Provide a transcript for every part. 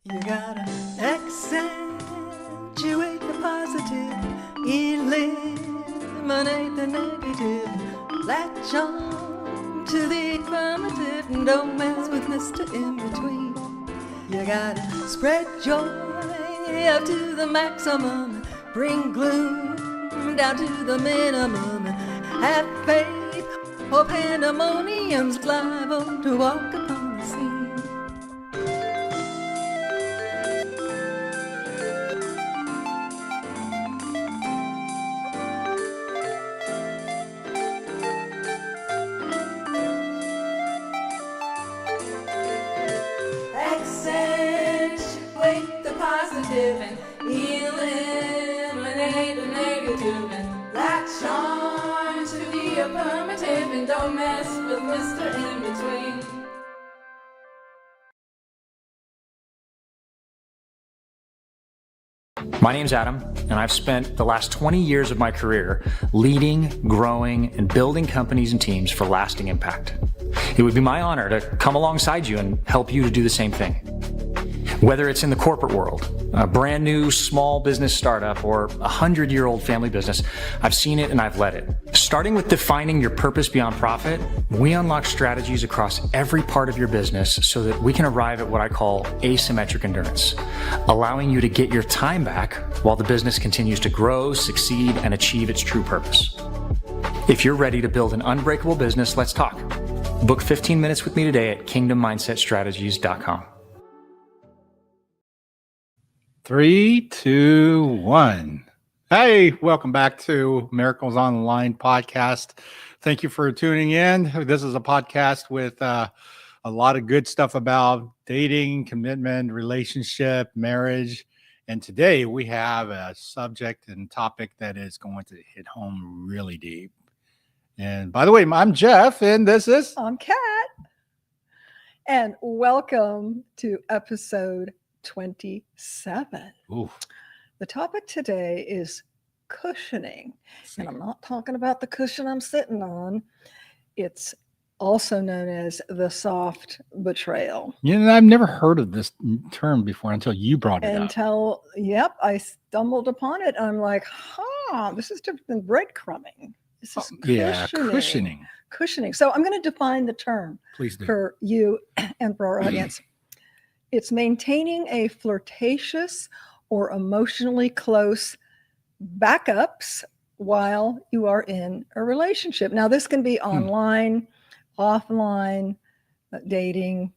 You gotta accentuate the positive, eliminate the negative, latch on to the affirmative, and don't mess with Mr. In Between. You gotta spread joy up to the maximum, bring gloom down to the minimum, have faith or pandemonium's liable to walk upon the scene. Accentuate the positive and eliminate the negative, and latch on to the affirmative, and don't mess with Mr. In Between. My name's Adam, and I've spent the last 20 years of my career leading, growing, and building companies and teams for lasting impact. It would be my honor to come alongside you and help you to do the same thing. Whether it's in the corporate world, a brand new small business startup, or a 100-year-old family business, I've seen it and I've led it. Starting with defining your purpose beyond profit, we unlock strategies across every part of your business so that we can arrive at what I call asymmetric endurance, allowing you to get your time back while the business continues to grow, succeed, and achieve its true purpose. If you're ready to build an unbreakable business, let's talk. Book 15 minutes with me today at kingdommindsetstrategies.com. 3, 2, 1. Hey, welcome back to Miracles Online podcast. Thank you for tuning in. This is a podcast with a lot of good stuff about dating, commitment, relationship, marriage. And today we have a subject and topic that is going to hit home really deep. And by the way, I'm Jeff, and this is... I'm Kat. And welcome to episode 27. Ooh. The topic today is cushioning. And I'm not talking about the cushion I'm sitting on. It's also known as the soft betrayal. You know, I've never heard of this term before until you brought it up. I stumbled upon it. I'm like, this is different than breadcrumbing. This is cushioning. Cushioning. So I'm going to define the term. Please do. For you and for our audience. It's maintaining a flirtatious or emotionally close backups while you are in a relationship. Now, this can be online, offline, dating,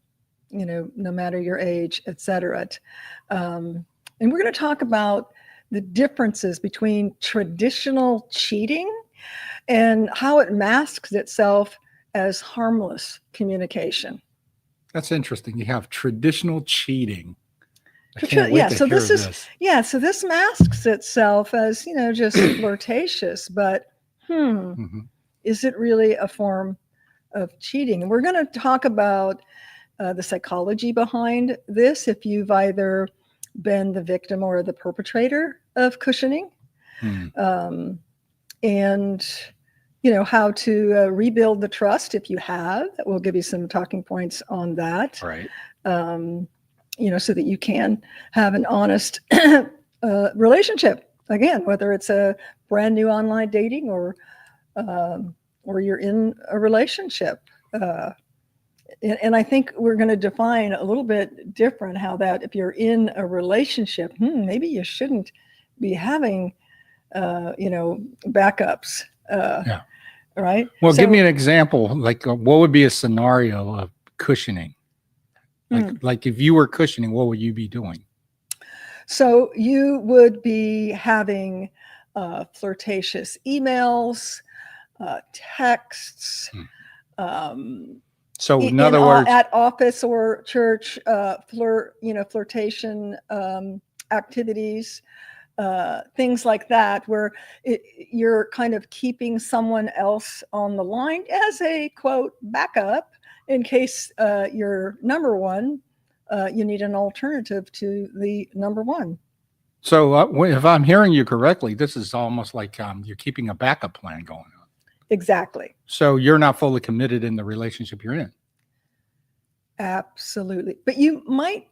no matter your age, etc. And we're going to talk about the differences between traditional cheating and how it masks itself as harmless communication. That's interesting. You have traditional cheating. So this masks itself as, just flirtatious, but is it really a form of cheating? And we're going to talk about the psychology behind this, if you've either been the victim or the perpetrator of cushioning, and how to rebuild the trust if you have. We'll give you some talking points on that. Right. So that you can have an honest relationship. Again, whether it's a brand new online dating or you're in a relationship. And I think we're going to define a little bit different how that if you're in a relationship, maybe you shouldn't be having, backups. Right. Well, give me an example. Like, what would be a scenario of cushioning? Like if you were cushioning, what would you be doing? So you would be having flirtatious emails, texts. So in other words, at office or church, flirtation activities. Things like that, where you're kind of keeping someone else on the line as a quote backup in case you're number one, you need an alternative to the number one. So if I'm hearing you correctly, this is almost like you're keeping a backup plan going on. Exactly. So you're not fully committed in the relationship you're in. Absolutely. But you might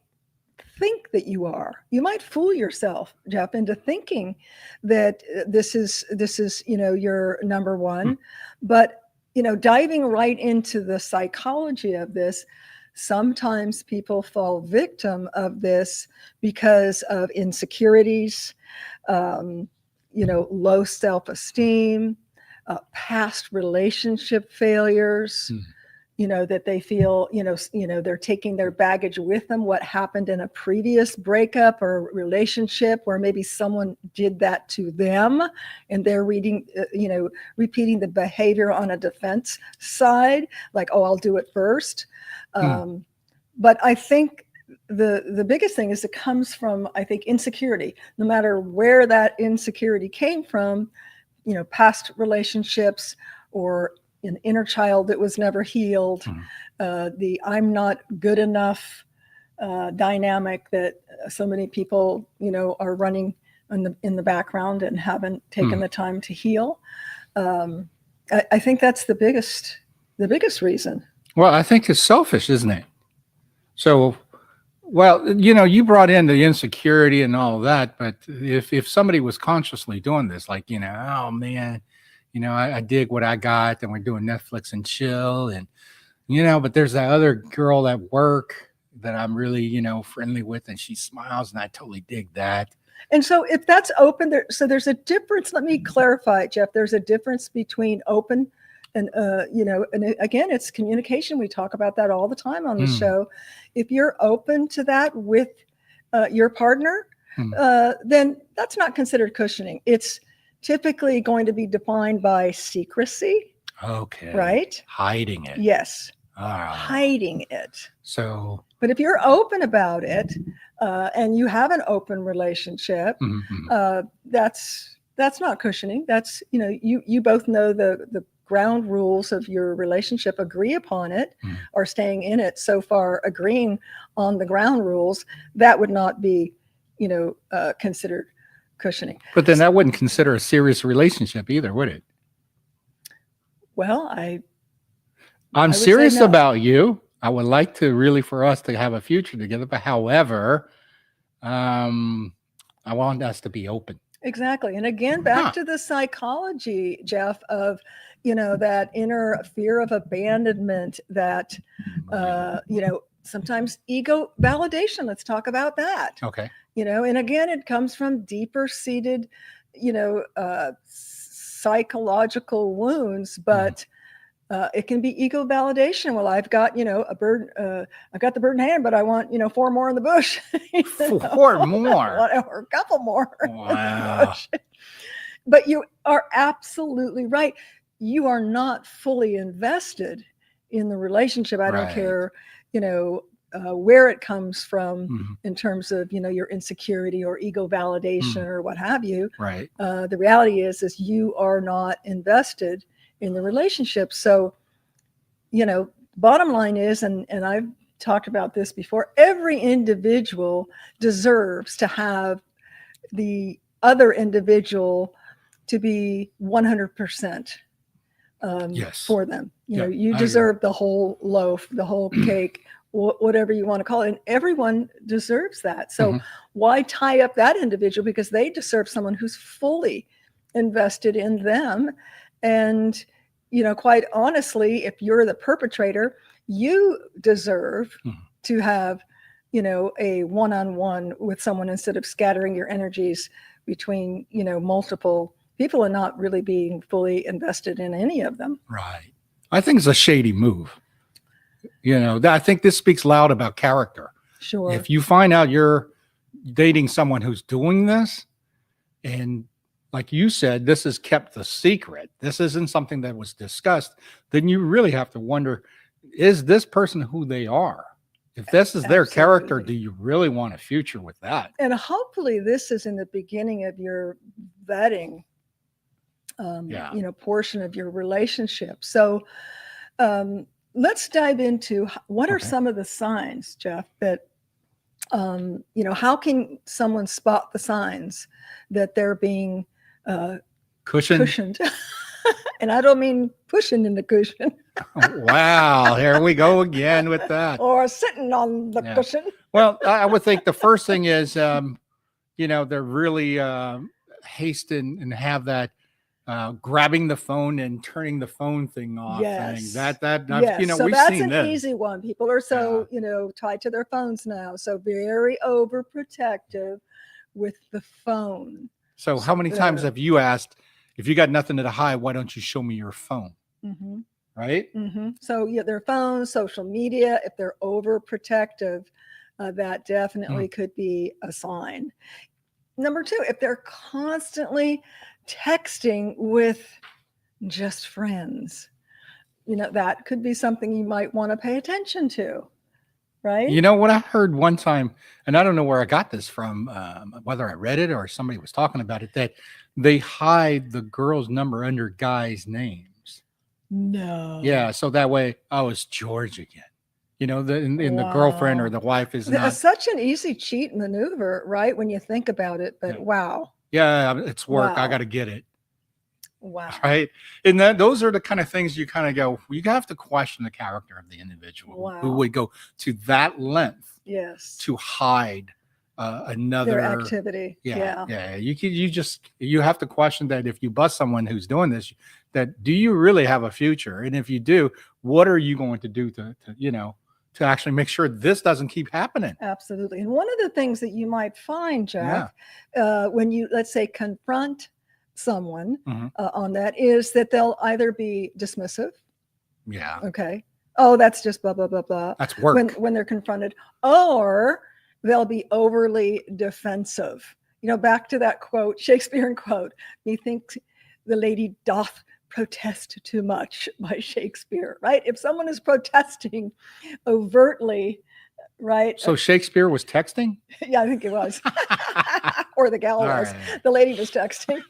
think that you are. You might fool yourself, Jeff, into thinking that this is your number one. But diving right into the psychology of this, sometimes people fall victim of this because of insecurities, low self-esteem, past relationship failures. That they feel, they're taking their baggage with them, what happened in a previous breakup or relationship where maybe someone did that to them, and they're repeating the behavior on a defense side, like, oh, I'll do it first. But I think the biggest thing is it comes from, I think, insecurity, no matter where that insecurity came from, past relationships or an inner child that was never healed, the I'm not good enough dynamic that so many people, are running in the background and haven't taken the time to heal. I think that's the biggest reason. Well, I think it's selfish, isn't it? So, well, you brought in the insecurity and all of that, but if somebody was consciously doing this, like, oh man, I dig what I got, and we're doing Netflix and chill, and but there's that other girl at work that I'm really friendly with, and she smiles, and I totally dig that. And so if that's open there, so there's a difference. Let me clarify, Jeff. There's a difference between open and and again, it's communication. We talk about that all the time on the show. If you're open to that with your partner, then that's not considered cushioning. It's typically going to be defined by secrecy. Okay. Right? Hiding it. Yes. Ah. Hiding it. So. But if you're open about it, and you have an open relationship, that's not cushioning. That's, you both know the ground rules of your relationship, agree upon it, or staying in it. So far, agreeing on the ground rules, that would not be, considered cushioning. But then that wouldn't consider a serious relationship either, would it? Well, I'm serious about you. I would like to really for us to have a future together. But however, I want us to be open. Exactly. And again, back to the psychology, Jeff, of, that inner fear of abandonment, that, sometimes ego validation. Let's talk about that. Okay. And again, it comes from deeper seated, psychological wounds, but it can be ego validation. Well, I've got, a bird, I've got the bird in hand, but I want, 4 more in the bush. 4 more. Or a couple more. Wow. But you are absolutely right. You are not fully invested in the relationship. I don't care, where it comes from in terms of, your insecurity or ego validation or what have you. Right. The reality is you are not invested in the relationship. So, bottom line is, and I've talked about this before, every individual deserves to have the other individual to be 100% for them. You deserve the whole loaf, the whole cake, whatever you want to call it. And everyone deserves that. So why tie up that individual? Because they deserve someone who's fully invested in them. And, quite honestly, if you're the perpetrator, you deserve to have, a one-on-one with someone instead of scattering your energies between, multiple people and not really being fully invested in any of them. Right. I think it's a shady move. I think this speaks loud about character. Sure. If you find out you're dating someone who's doing this, and like you said, this is kept a secret, this isn't something that was discussed, then you really have to wonder, is this person who they are? If this is their character, do you really want a future with that? And hopefully this is in the beginning of your vetting, portion of your relationship. So let's dive into what are some of the signs, Jeff, that, how can someone spot the signs that they're being cushioned? And I don't mean pushing in the cushion. Wow, here we go again with that. Or sitting on the cushion. Well, I would think the first thing is, they're really hasten and have that grabbing the phone and turning the phone thing off thing. Yes. That So we've that's seen an this. easy one. People are so, tied to their phones now. So very overprotective with the phone. So how many times have you asked, if you got nothing to hide, why don't you show me your phone? Mm-hmm. Right? Mm-hmm. So their phones, social media, if they're overprotective, that definitely could be a sign. Number two, if they're constantly texting with just friends, that could be something you might want to pay attention to, right? You know what I heard one time, and I don't know where I got this from, whether I read it or somebody was talking about it, that they hide the girl's number under guys' names. No. Yeah, so that way, oh, it's George again. The girlfriend or the wife is not. That's such an easy cheat maneuver, right? When you think about it, but wow. Yeah, it's work. Wow. I got to get it. Wow. Right. And those are the kind of things you kind of go, you have to question the character of the individu who would go to that length to hide another their activity. Yeah. You have to question that if you bust someone who's doing this, that do you really have a future? And if you do, what are you going to do to actually make sure this doesn't keep happening? Absolutely. And one of the things that you might find, Jeff, when you, let's say, confront someone on that, is that they'll either be dismissive. Yeah. Okay. Oh, that's just blah, blah, blah, blah. That's work. When they're confronted. Or they'll be overly defensive. Back to that quote, Shakespearean quote, "Methinks the lady doth protest too much," by Shakespeare, right? If someone is protesting overtly, right? So Shakespeare was texting? Yeah, I think it was. Or the gal was. Right. The lady was texting.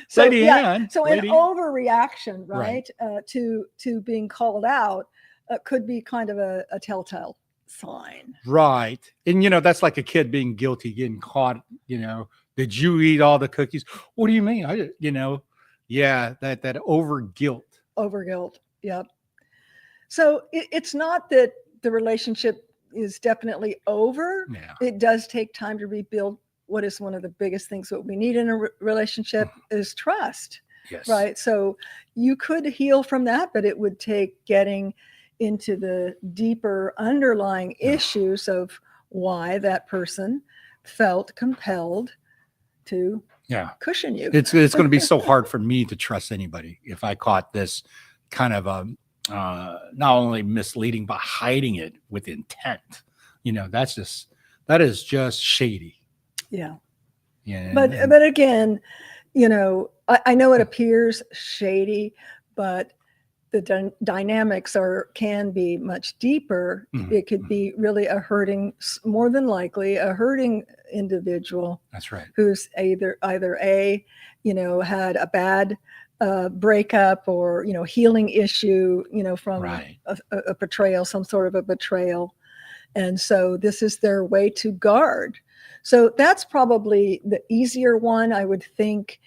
So Lady Anne. So Lady. an overreaction, right, to being called out could be kind of a telltale sign. Right. And, that's like a kid being guilty, getting caught, did you eat all the cookies? What do you mean? That over guilt. Over guilt. Yep. So it's not that the relationship is definitely over. Yeah. It does take time to rebuild. What is one of the biggest things what we need in a relationship is trust. Yes. Right. So you could heal from that, but it would take getting into the deeper underlying issues of why that person felt compelled to cushion you. It's going to be so hard for me to trust anybody if I caught this kind of not only misleading but hiding it with intent. That is just shady. Yeah. But again, I know it appears shady, but the dynamics can be much deeper. Mm-hmm. It could be really more than likely a hurting individual. That's right. Who's either had a bad breakup or healing issue from a betrayal, some sort of a betrayal, and so this is their way to guard. So that's probably the easier one, I would think.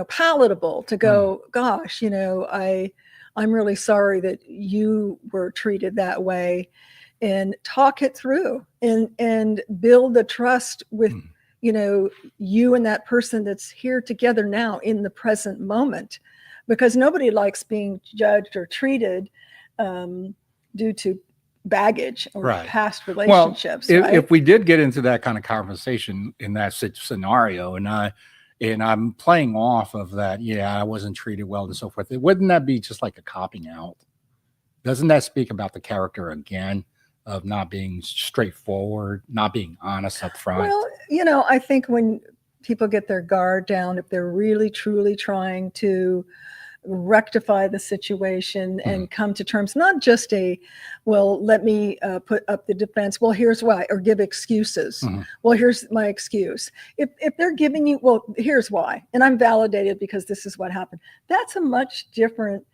Palatable to go. Gosh, I'm really sorry that you were treated that way, and talk it through and build the trust with, you and that person that's here together now in the present moment, because nobody likes being judged or treated due to baggage or past relationships. Well, if we did get into that kind of conversation in that scenario, and I'm playing off of that, I wasn't treated well and so forth, wouldn't that be just like a copping out? Doesn't that speak about the character again of not being straightforward, not being honest up front? Well, I think when people get their guard down, if they're really truly trying to rectify the situation and come to terms, not just let me put up the defense, well, here's why, or give excuses. Well, here's my excuse. If they're giving you, well, here's why, and I'm validated because this is what happened, that's a much different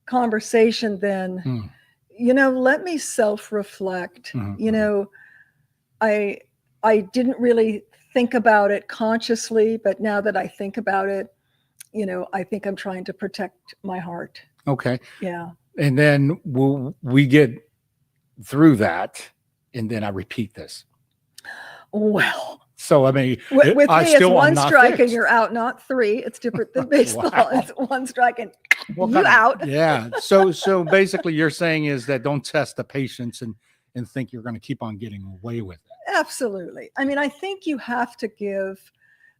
conversation than let me self-reflect. I didn't really think about it consciously, but now that I think about it, I think I'm trying to protect my heart. Okay. Yeah. And then we get through that, and then I repeat this. Well, So I mean, with me, I it's still am one not strike and fixed. you're out, not three. It's different than baseball. Wow. It's one strike and What you kind of- out. Yeah. So basically, you're saying is that don't test the patience and think you're going to keep on getting away with it. Absolutely. I mean, I think you have to give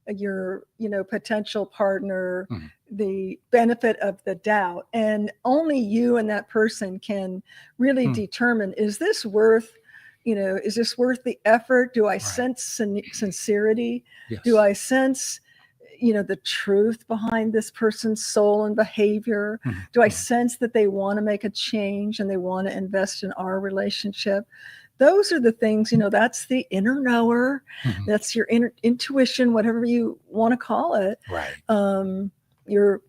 your, potential partner Mhm. the benefit of the doubt, and only you and that person can really determine, is this worth the effort? Do I sense sincerity? Yes. Do I sense the truth behind this person's soul and behavior? Mhm. Do I sense that they want to make a change and they want to invest in our relationship? Those are the things, that's the inner knower. Mhm. That's your intuition, whatever you want to call it. Right. Your,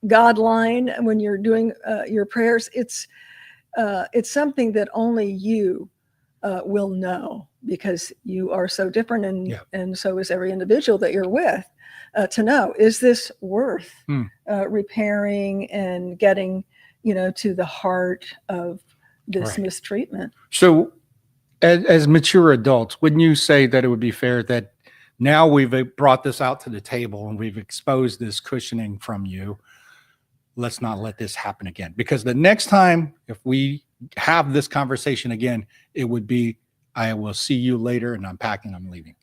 God line when you're doing your prayers. It's something that only you will know, because you are so different, and so is every individual that you're with, to know, is this worth repairing and getting, to the heart of this mistreatment? So as mature adults, wouldn't you say that it would be fair that now we've brought this out to the table and we've exposed this cushioning from you, let's not let this happen again? Because the next time, if we have this conversation again, it would be, I will see you later and I'm packing, I'm leaving.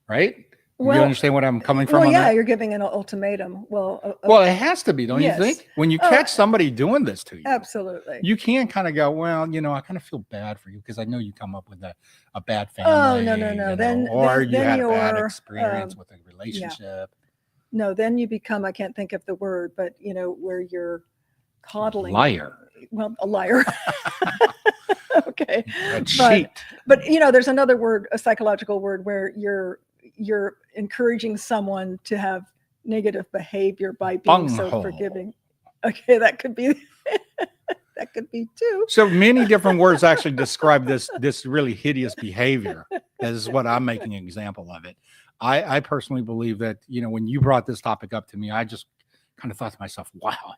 Right? You understand what I'm coming from? Well, on yeah, that? you're giving an ultimatum. Well, It has to be, don't yes. you think? When you catch somebody doing this to you, absolutely. you can't kind of go, well, I kind of feel bad for you because I know you come up with a bad family. Oh, no. Or you had a you're, bad experience with a relationship. No, then you become, I can't think of the word, but where you're coddling. Liar. Well, a liar. Okay. A cheat. But there's another word, a psychological word, where you're encouraging someone to have negative behavior by being so forgiving. Okay, that could be that could be too. So many different words actually describe this really hideous behavior. That is what I'm making an example of it. I personally believe that, when you brought this topic up to me, I just kind of thought to myself, wow,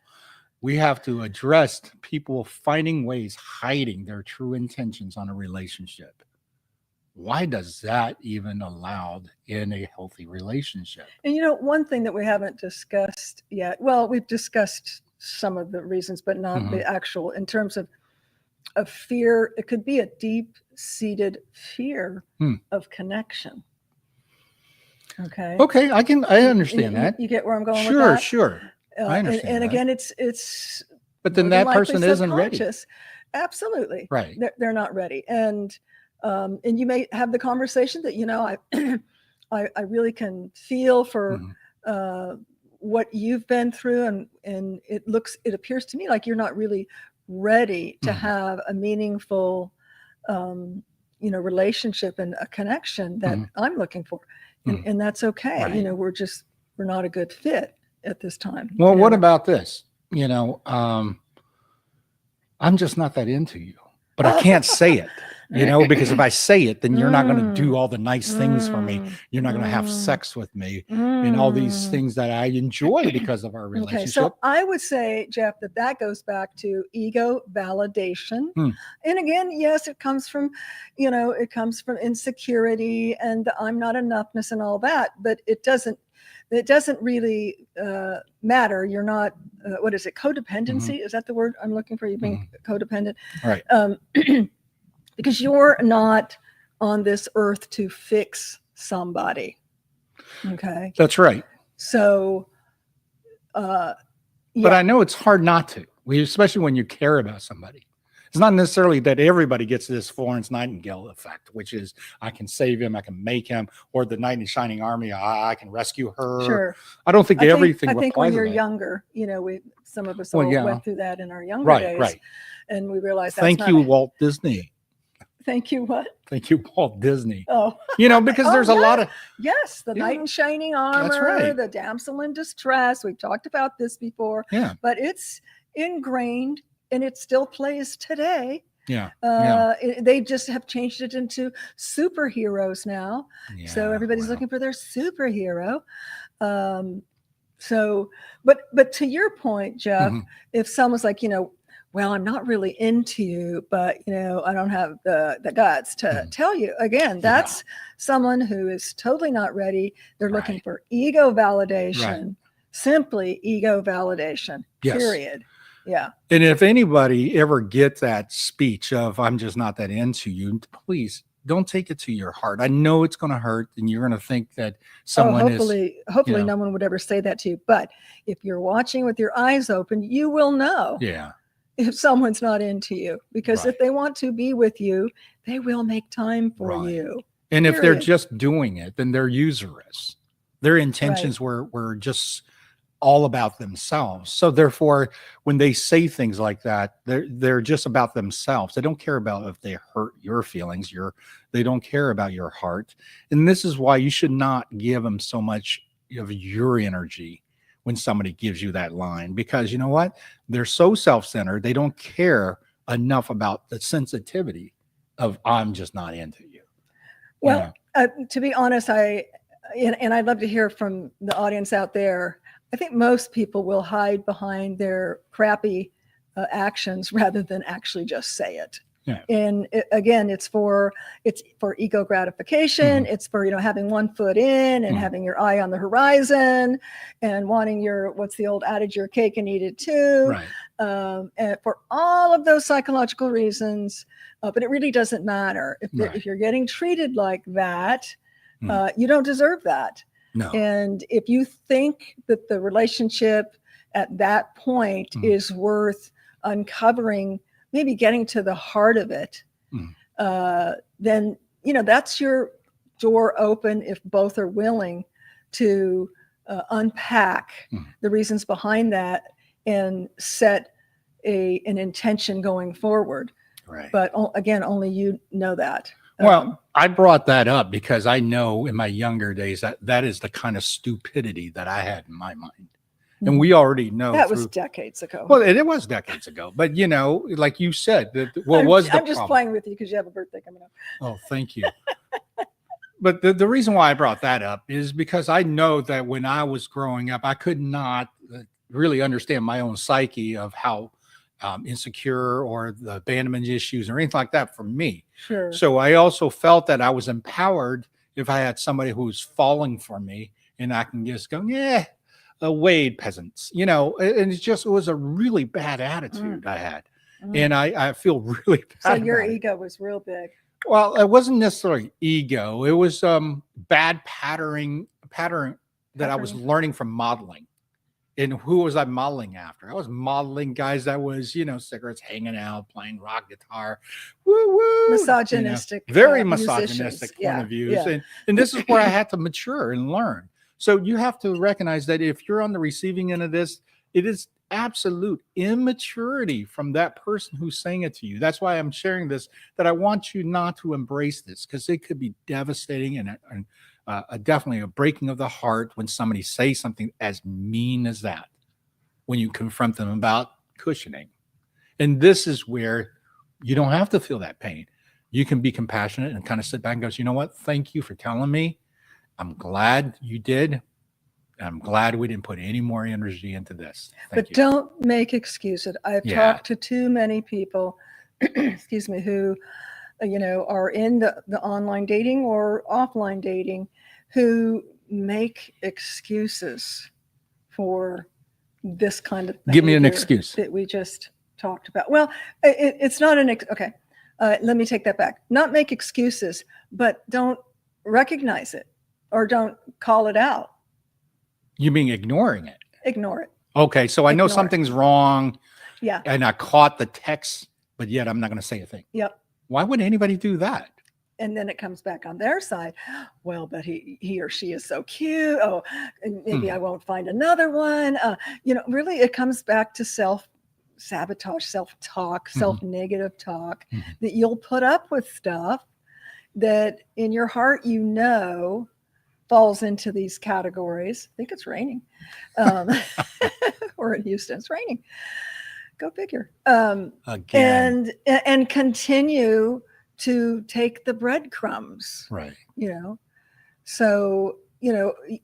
we have to address people finding ways, hiding their true intentions on a relationship. Why does that even allowed in a healthy relationship? And one thing that we haven't discussed yet, well, we've discussed some of the reasons, but not the actual, in terms of fear. It could be a deep-seated fear of connection. Okay. Okay, I understand that. You get where I'm going with that? Sure. I understand. And that. again, it's. But then that person isn't ready. Absolutely. Right. They're not ready, and you may have the conversation that I really can feel for what you've been through, and it appears to me like you're not really ready to have a meaningful relationship and a connection that I'm looking for, and that's okay. Right. We're not a good fit at this time. Well, what about this? I'm just not that into you, but I can't say it. Because if I say it, then you're not going to do all the nice things for me. You're not going to have sex with me and all these things that I enjoy because of our relationship. Okay, so I would say, Jeff, that goes back to ego validation. And again, yes, it comes from insecurity and I'm not enoughness and all that, but it doesn't really matter. You're not, what is it? Codependency? Is that the word I'm looking for? You being codependent? Right. Because you're not on this earth to fix somebody. Okay. That's right. So, but I know it's hard not to, especially when you care about somebody. It's not necessarily that everybody gets this Florence Nightingale effect, which is I can save him, I can make him, or the knight in shining army, I can rescue her. Sure. I don't think everything. I think when you're younger, some of us went through that in our younger days, right, and we realized. Thank you, Walt Disney. Thank you, what? Thank you, Walt Disney. Oh, because there's a lot of the knight in shining armor, that's right. The damsel in distress. We've talked about this before. Yeah, but it's ingrained. And it still plays today. Yeah. They just have changed it into superheroes now. Yeah, so everybody's looking for their superhero. But to your point, Jeff, if someone's like, well, I'm not really into you, but I don't have the guts to tell you. Again, that's someone who is totally not ready. They're looking for ego validation, simply ego validation, period. Yeah. And if anybody ever gets that speech of, I'm just not that into you, please don't take it to your heart. I know it's going to hurt and you're going to think that someone hopefully no one would ever say that to you. But if you're watching with your eyes open, you will know if someone's not into you, because if they want to be with you, they will make time for you. And if they're just doing it, then they're usurious. Their intentions were just all about themselves. So therefore, when they say things like that, they're just about themselves. They don't care about if they hurt your feelings. They don't care about your heart. And this is why you should not give them so much of your energy when somebody gives you that line, because you know what? They're so self-centered. They don't care enough about the sensitivity of, I'm just not into you. Well, to be honest, and I'd love to hear from the audience out there. I think most people will hide behind their crappy actions rather than actually just say it. Yeah. And again, it's for ego gratification. It's for, having one foot in and having your eye on the horizon and wanting what's the old adage, your cake and eat it too. Right. And for all of those psychological reasons, but it really doesn't matter. If you're getting treated like that, you don't deserve that. No. And if you think that the relationship at that point is worth uncovering, maybe getting to the heart of it, then, that's your door open if both are willing to unpack the reasons behind that and set an intention going forward. Right. But again, only you know that. Well, I brought that up because I know in my younger days that is the kind of stupidity that I had in my mind. And we already know that was decades ago. Well, it was decades ago. But, like you said, I'm just playing with you because you have a birthday coming up. Oh, thank you. But the reason why I brought that up is because I know that when I was growing up, I could not really understand my own psyche of how insecure or the abandonment issues or anything like that for me. Sure. So I also felt that I was empowered if I had somebody who's falling for me and I can just go, Wade peasants, and it was a really bad attitude I had. And I feel really bad. So your ego was real big. Well, it wasn't necessarily ego. It was bad pattern that I was learning from modeling. And who was I modeling after? I was modeling guys that was, cigarettes, hanging out, playing rock guitar, woo-woo. Misogynistic. Very misogynistic point of views. Yeah. And this is where I had to mature and learn. So you have to recognize that if you're on the receiving end of this, it is absolute immaturity from that person who's saying it to you. That's why I'm sharing this, that I want you not to embrace this, because it could be devastating and definitely a breaking of the heart when somebody says something as mean as that, when you confront them about cushioning. And this is where you don't have to feel that pain. You can be compassionate and kind of sit back and go, you know what? Thank you for telling me. I'm glad you did. I'm glad we didn't put any more energy into this. But don't make excuses. I've talked to too many people, excuse me, who, are in the online dating or offline dating, who make excuses for this kind of thing. Give me an excuse that we just talked about. Well, it's not okay. Let me take that back. Not make excuses, but don't recognize it or don't call it out. You mean ignoring it? Ignore it. Okay, so I know something's wrong. Yeah. And I caught the text, but yet I'm not going to say a thing. Yep. Why would anybody do that? And then it comes back on their side. Well, but he or she is so cute. Oh, and maybe I won't find another one. Really, it comes back to self-sabotage, self-talk, self-negative talk, that you'll put up with stuff that in your heart, falls into these categories. I think it's raining. Or in Houston, it's raining. Go figure. Again. And continue to take the breadcrumbs. Right. So,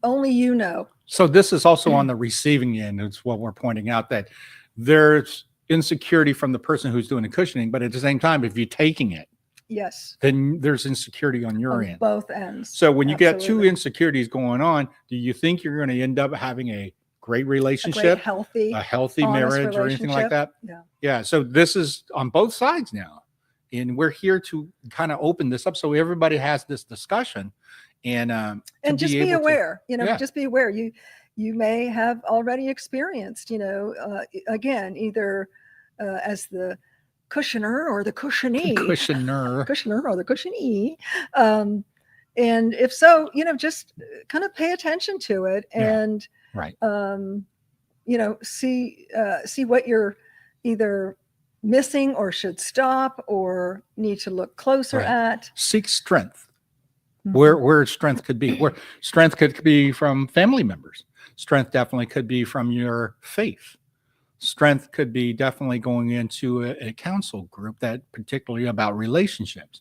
only So this is also on the receiving end. It's what we're pointing out, that there's insecurity from the person who's doing the cushioning, but at the same time, if you're taking it, Yes. then there's insecurity on your On end. both ends. So when you get two Absolutely. insecurities going on, do you think you're going to end up having a great A relationship, great, a healthy honest marriage, or anything like relationship. that? Yeah. Yeah. So this is on both sides now. And we're here to kind of open this up so everybody has this discussion and Just be aware, Yeah. just be aware. You may have already experienced, again, either as the cushioner or the cushionee, cushioner. or the cushionee. And if so, just kind of pay attention to it and, Right. See what you're either missing or should stop or need to look closer Right. at. Seek strength. Mhm. Where strength could be. Where strength could be from family members. Strength definitely could be from your faith. Strength could be definitely going into a counsel group that particularly about relationships.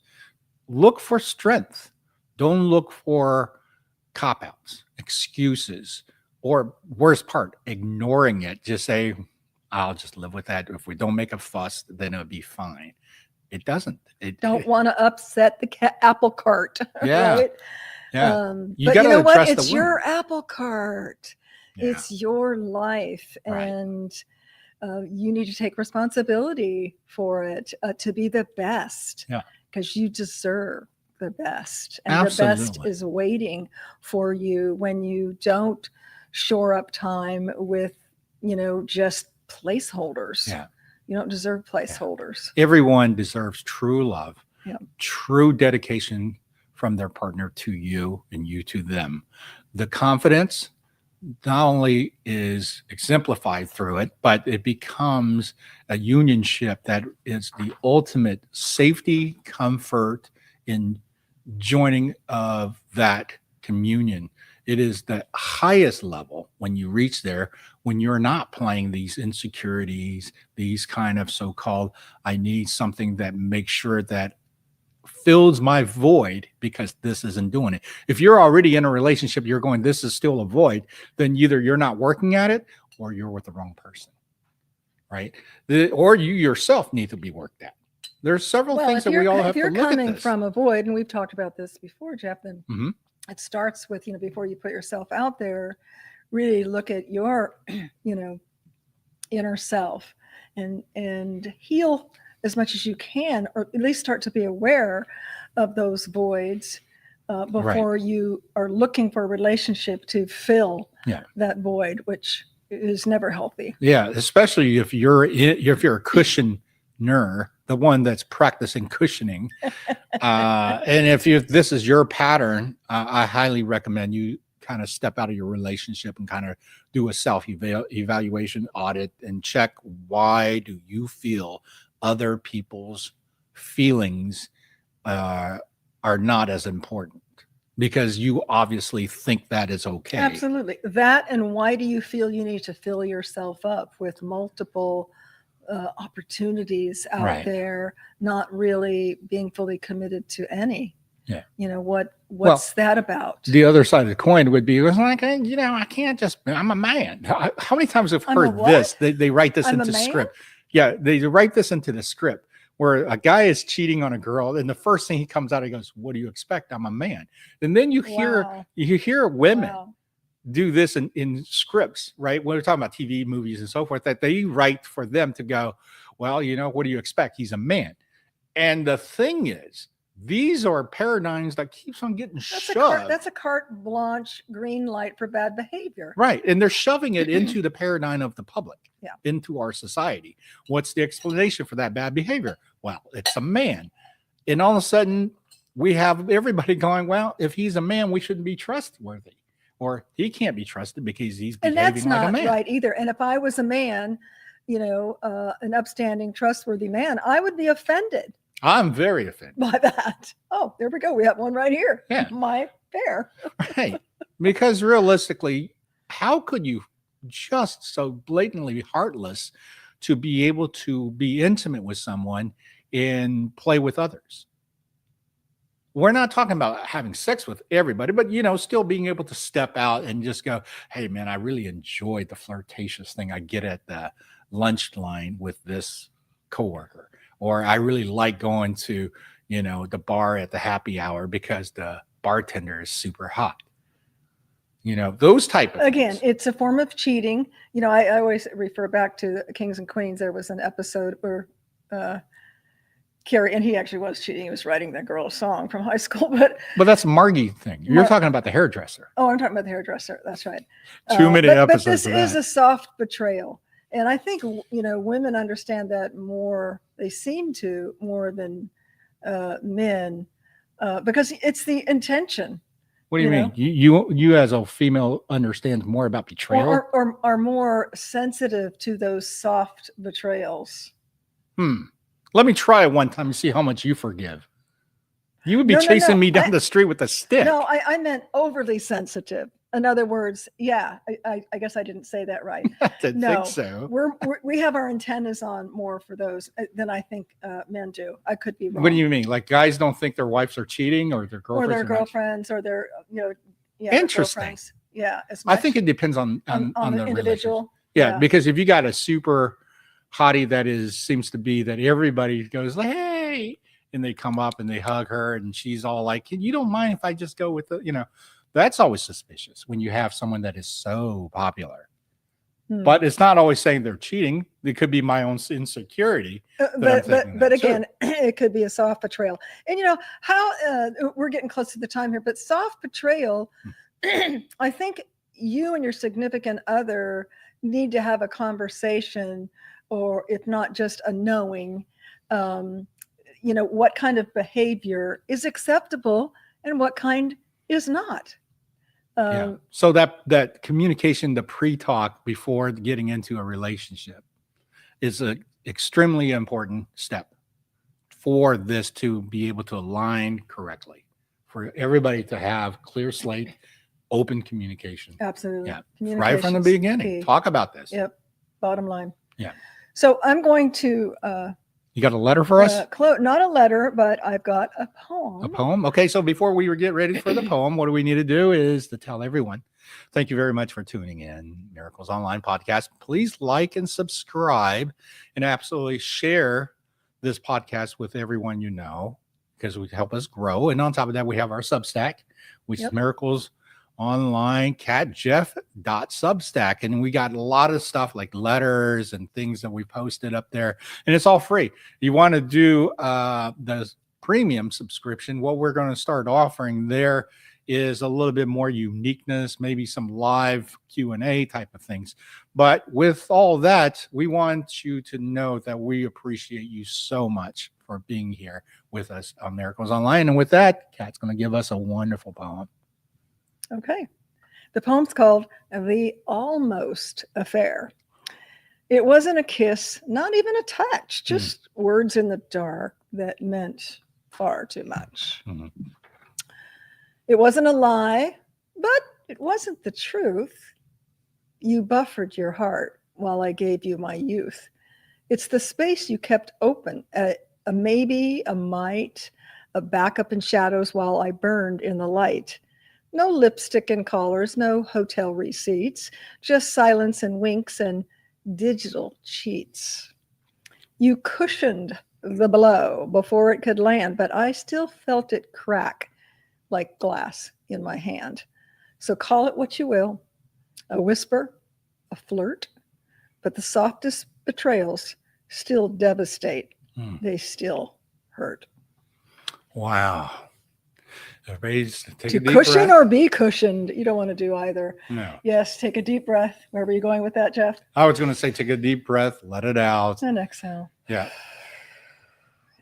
Look for strength. Don't look for cop-outs, excuses, or worst part, ignoring it. Just say, I'll just live with that. If we don't make a fuss, then it'll be fine. It doesn't. Don't want to upset the apple cart. Yeah. Right? Yeah. But gotta you know what? address the It's your wound. apple cart. Yeah. It's your life. Right. And you need to take responsibility for it to be the best. Yeah. Because you deserve the best. And the best Absolutely. is waiting for you when you don't shore up time with, just placeholders. Yeah. You don't deserve placeholders. Everyone deserves true love, Yeah. true dedication from their partner to you and you to them. The confidence not only is exemplified through it, but it becomes a unionship that is the ultimate safety, comfort in joining of that communion. It is the highest level when you reach there, when you're not playing these insecurities, these kind of so-called, I need something that makes sure that fills my void because this isn't doing it. If you're already in a relationship, you're going, this is still a void, then either you're not working at it or you're with the wrong person, right? Or you yourself need to be worked at. There's several things that we all have to look at. If you're coming from a void, and we've talked about this before, Jeff, then Mhm. it starts with, before you put yourself out there, really look at your, inner self and heal as much as you can, or at least start to be aware of those voids before you are looking for a relationship to fill that void, which is never healthy. Yeah, especially if you're a cushioner, the one that's practicing cushioning, and if this is your pattern, I highly recommend you kind of step out of your relationship and kind of do a self-evaluation audit and check, why do you feel other people's feelings are not as important? Because you obviously think that is okay. Absolutely. That, and why do you feel you need to fill yourself up with multiple opportunities out there, not really being fully committed to any? Yeah. What's that about? The other side of the coin would be, like, I can't just, I'm a man. How many times have heard this? They write this into script. Yeah, they write this into the script where a guy is cheating on a girl, and the first thing he comes out, he goes, "What do you expect? I'm a man." And then you hear women do this in scripts, right? When we're talking about TV, movies, and so forth, that they write for them to go, well, what do you expect? He's a man. And the thing is, these are paradigms that keeps on getting shoved. That's a carte blanche green light for bad behavior. Right. And they're shoving it into the paradigm of the public, Yeah. into our society. What's the explanation for that bad behavior? Well, it's a man. And all of a sudden, we have everybody going, well, if he's a man, we shouldn't be trustworthy. Or he can't be trusted because he's behaving like a man. And that's not right either. And if I was a man, an upstanding, trustworthy man, I would be offended. I'm very offended by that. Oh, there we go. We have one right here. Yeah. My fair. Right. Because realistically, how could you just so blatantly heartless to be able to be intimate with someone and play with others? We're not talking about having sex with everybody, but, still being able to step out and just go, hey, man, I really enjoyed the flirtatious thing I get at lunch line with this coworker, or I really like going to, the bar at the happy hour because the bartender is super hot. Those type of Again, things. it's a form of cheating. I always refer back to Kings and Queens. There was an episode where Carrie, and he actually was cheating. He was writing that girl a song from high school, but that's Margie thing. You're talking about the hairdresser. Oh, I'm talking about the hairdresser. That's right. Too many episodes. But this of is that. a soft betrayal, and I think women understand that more. They seem to more than men, because it's the intention. What do you mean? You as a female understands more about betrayal, or are more sensitive to those soft betrayals. Let me try it one time and see how much you forgive. You would be chasing me down the street with a stick. No, I meant overly sensitive. In other words, yeah, I guess I didn't say that right. I didn't think so. We have our antennas on more for those than I think men do. I could be wrong. What do you mean? Like guys don't think their wives are cheating, or their girlfriends, or their girlfriends, or their Interesting. Yeah, I think it depends on the individual. Yeah, because if you got a super hottie that seems to be that everybody goes, hey, and they come up and they hug her, and she's all like, you don't mind if I just go with that's always suspicious when you have someone that is so popular. But it's not always saying they're cheating. It could be my own insecurity. But again, it could be a soft betrayal. And how we're getting close to the time here, but soft betrayal, I think you and your significant other need to have a conversation, or if not just a knowing, what kind of behavior is acceptable and what kind is not. So that communication, the pre-talk before getting into a relationship, is an extremely important step for this to be able to align correctly, for everybody to have clear slate, open communication. Absolutely. Yeah. Right from the beginning. Talk about this. Yep. Bottom line. Yeah. So I'm going to you got a letter for us? Not a letter, but I've got a poem. A poem? Okay, so before we get ready for the poem, what do we need to do is to tell everyone, thank you very much for tuning in, Miracles Online Podcast. Please like and subscribe, and absolutely share this podcast with everyone you know, because it would help us grow. And on top of that, we have our Substack, which is Miracles Online catjeff.substack, and we got a lot of stuff like letters and things that we posted up there, and it's all free. You want to do the premium subscription, what we're going to start offering there is a little bit more uniqueness, maybe some live Q&A type of things. But with all that, we want you to know that we appreciate you so much for being here with us on Miracles Online. And with that, Kat's going to give us a wonderful poem. Okay. The poem's called The Almost Affair. It wasn't a kiss, not even a touch, just words in the dark that meant far too much. Mm-hmm. It wasn't a lie, but it wasn't the truth. You buffered your heart while I gave you my youth. It's the space you kept open, a maybe, a might, a backup in shadows while I burned in the light. No lipstick and collars, no hotel receipts, just silence and winks and digital cheats. You cushioned the blow before it could land, but I still felt it crack like glass in my hand. So call it what you will, a whisper, a flirt, but the softest betrayals still devastate. They still hurt. Wow. Everybody's take to a deep cushion breath. Or be cushioned. You don't want to do either. No. Yes, take a deep breath. Where were you going with that, Jeff? I was going to say take a deep breath, let it out. And exhale. Yeah.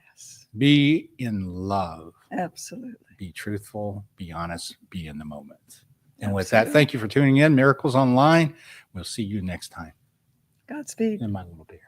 Yes. Be in love. Absolutely. Be truthful, be honest, be in the moment. And with that, thank you for tuning in. Miracles Online. We'll see you next time. Godspeed. And my little bear.